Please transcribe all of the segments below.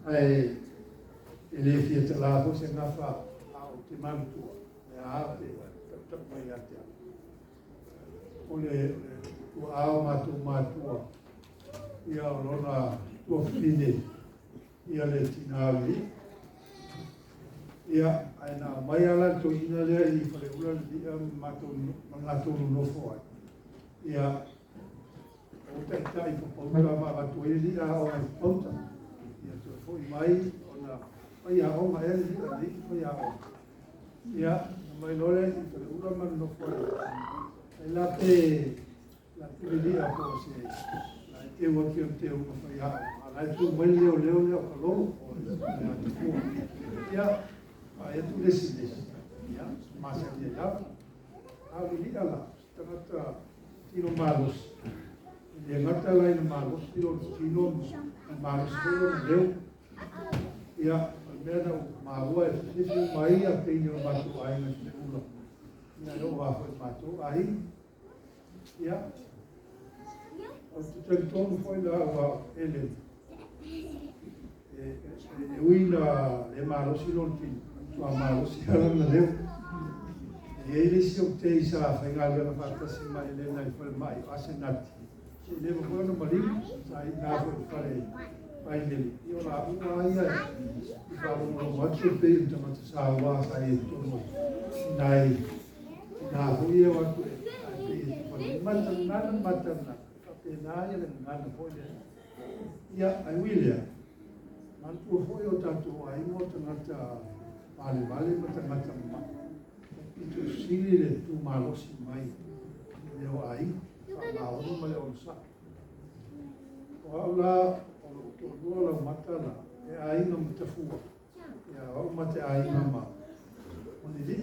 ai ele fia te la ho se ngafa au te mantua e a te tak mai ate ole tu au matua ia lona tu fine ia le tinawi ia ai na mai ala to ina le I fale ula dia matu no foi ia o te tai po ma tu ia o ponta ia to foi mai ona mai a o mai ali foi a o ia mai lore I fale ula ma no foi ai la te dia po se la te o que te o foi a ala tu mai leo ka lo ia ai tu desi ya masa dia ya ali ala tata tino malos dia ngata lain malos tino malos tino deu ya mera maua e mai a tino mato ai na tula na no va foi mato ai ya o tentou foi lá ele uina le malos tino tua malo si ala na leu e ele se obtei sa fenga na fatta si mai le na fo mai asenati se le mo no mali sai na fo fare mai le io la una ia I fa no macho pe in tama sa wa sai to no dai na hu ia wa tu e matana pe na ia le na fo le ia ai wilia man tu fo yo tanto ai mo tanga vale matangata ma itu sini le tu malosi mai leo ai la ono male on sa wala o la matala e ai no mtafua ya o mate ai mama oni di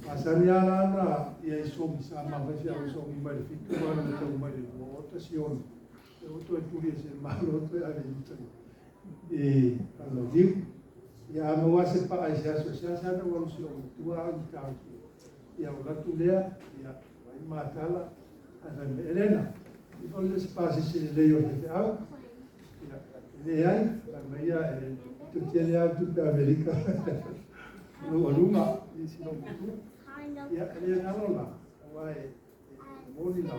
pasania na ia so mi sa ma vai sia so mi mai fitu ma no te mai o tasion e o to turia se malo to ai e allo di ia mo se pa ai se sa no vamos lo tua ta ia o la tu lea ia vai matala ana Elena I volle spasi se le io te au ia le ai la meia tu tiene a tu da America no luma I si no tu ia le na lola vai moni la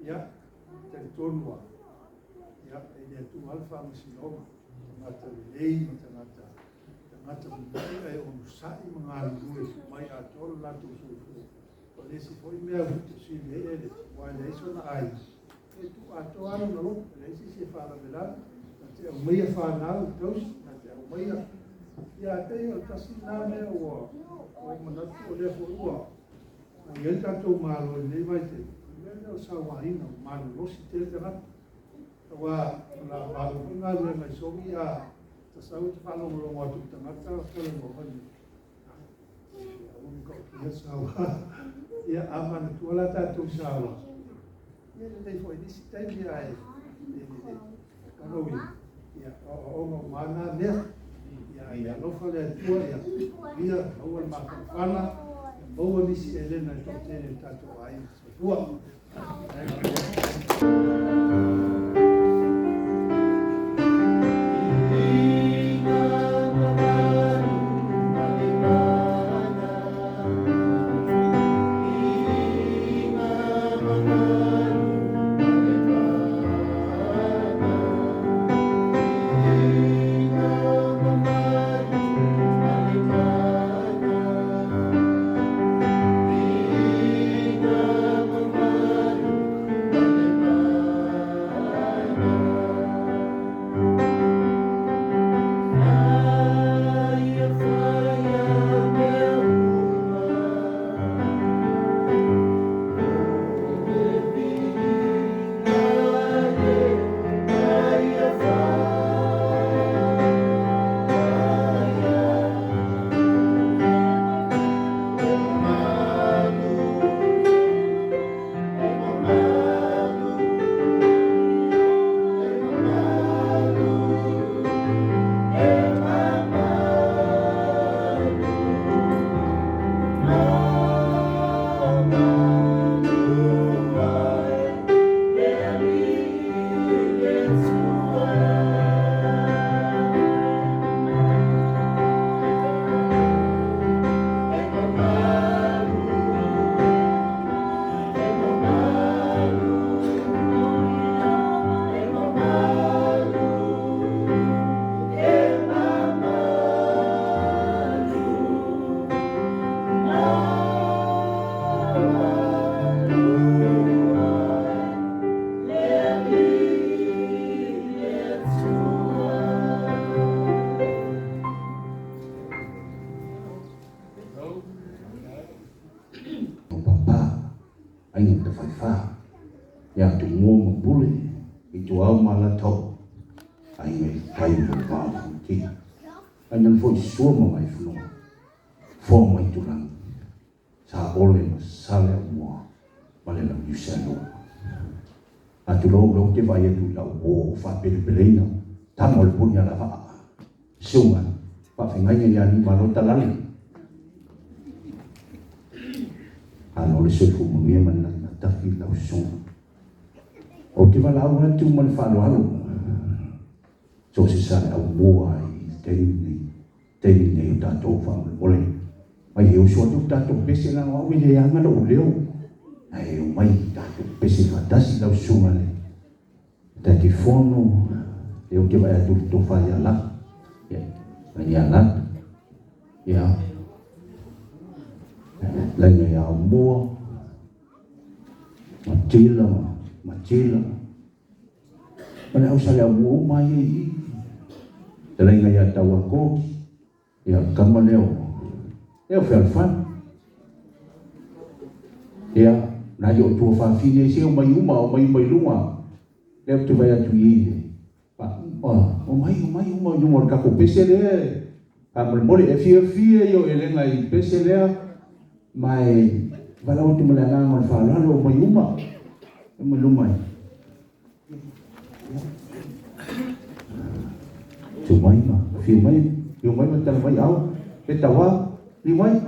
ia te torno ia e tu alfa si no mata lei mata mai o sai mga lue mai a tolo la tu su o le si foi mea vutu si me ele wa le so na ai e tu a to ano no le si se fa la vela te o mai fa na tos na te o mai ya te o tasi na me o mana tu le fo o ele ta to malo le vai te le sa wa ina malo lo si te na wa la ba nga le mai so mi a tasawut falo lo mo tu tangata falo mo hani ya sawa ya aman tu la ta tu sawa ya le foi disi tai dia ai kalau ya o mo mana ne ya no fale tu ya dia awal ma fana o disi Elena to tene tato ai tua tau. Ai ngai kai mo va ki. Anan foi suama mai funo. Fo mai turang. Sa ole sale mo. Male la yusalo. Atu lo ke vai tu la o fa pelina. Tamol punya la fa. Sunga. Pa fengai ni malota lali. Ano le sefu mo ye man na tafi la sunga. O te wala au tu man fa lo halo. So si sa au mo ai teni ta to fa ole. Mai eu so tu ta to pese na o le anga lo leo. Ai o mai ta to pese fa tasi la sunga le. Ta ti fono e o te vai tu to fa ya la. Ya la. Ya. La ya mo. Macila. Mana usah le mo mai. Telenga ya tawako. Ya kamaleo. Ya felfan. Ya na yo tu fa fine se mai uma mai lunga. Le tu vai tu yi. O mai uma ka ko pese le. Kamal mole e fia yo elenga I pese le mai valau tu melanga ngon fa lo mai uma. Lumai. Cumai mah, filmai macam mai au, kita wa, limai.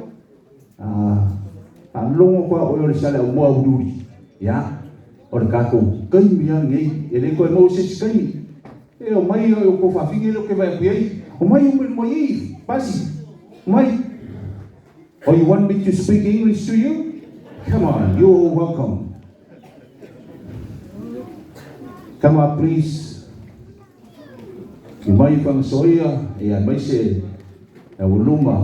Long ko o sala mo uduri, ya. Or kaku, kai miang ngai, ele ko Moses kai. O mai o ko fa finge lo ke vai piai. O mai mo yi, pasi. Mai. Oh, you want me to speak English to you? Come on, you're welcome. Come up, please. Imai pang soya, mai se uluma.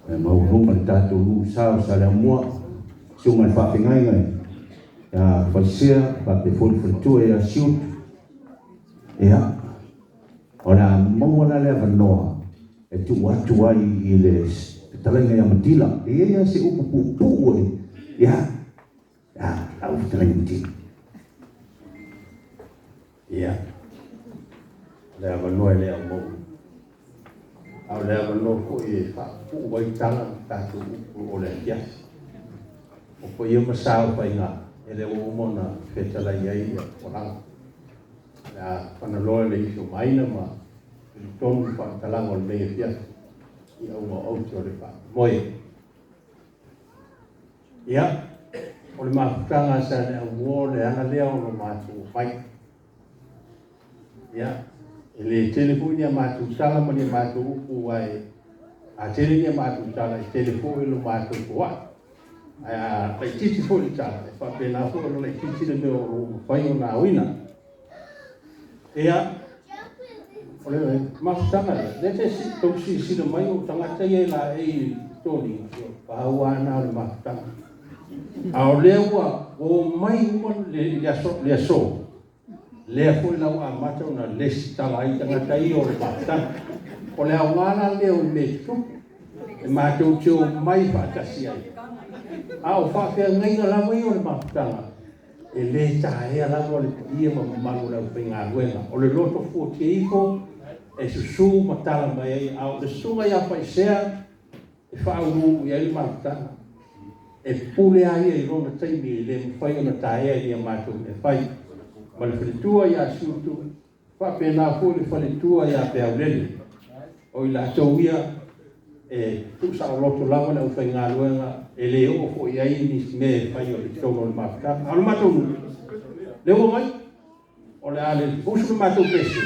Uluma tatu sao sala mua. Sungai fa ngai. Ya fasia pa te fol tu ya shoot. Ya. Ora mo la le no. E tu watu ai ile talenga ya matila. Ya se upu. Ya. Au terenti. Ya. Le avano le amo. Au le avano ko e fa pu wai tala ta tu o le ya. O ko ye masao pa ina. Ele o mona fetala ye ya ora. La panalo le iso maina ma. Ton fa talango le ya. Ia o auto le fa. Moi. Ya. O le mafutanga sa le au le ana lea o le mātou whai. Ia, ele telefoni a mātou sala ma le mātou upu wai. A telefoni a mātou sala, telefoni le mātou kua. A titi foli sala, e whapena fo le titi le meo o whai o nā wina. Ia, o le mafutanga le te tausi sina mai o tangata ia la e toni. Pahaua ana o le mafutanga. Ao lewa o mai uma le so le foi la wa mata una lesta lai tanga tai o le pata o le awala le o le tu e ma tu tu mai fa tasi ai ao fa ke ngai la mai o le pata e le tai ala o le ia ma malu la pinga wenga o le loto fu tiko e su matala mai ao le sunga ya fa sea e fa u ia le pata e pule ai e rona taimi le fai ona tae ia mātou e fai. Ma le whalitua ia sutu, whapena fu le whalitua ia pe aurele. O i la tau ia e tu sa o loto lava le au whai ngā luenga e le o fo ia i ni me fai o le tono le mafutanga. Alo mātou nu. Le o mai, o le ale usu le mātou pese.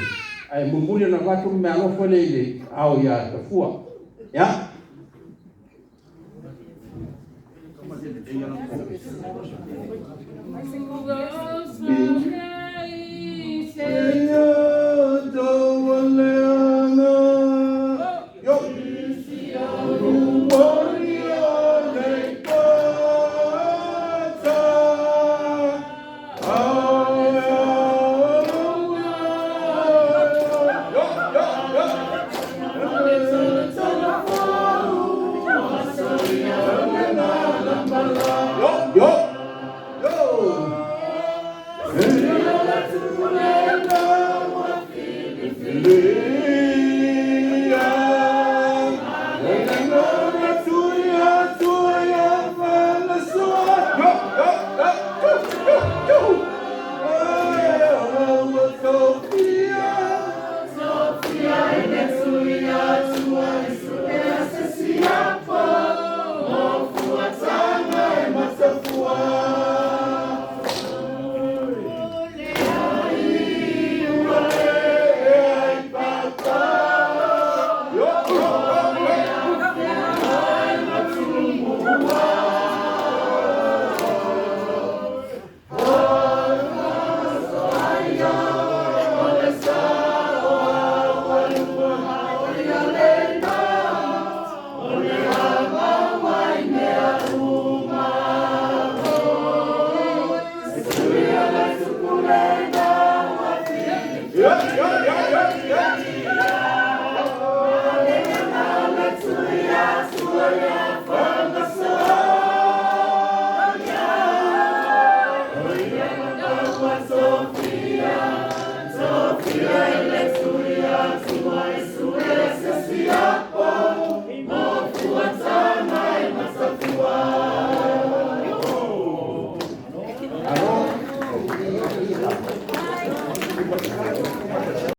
Ai mumuli na mātou me alofo le ile au ia ta fua. Ya? Thank you.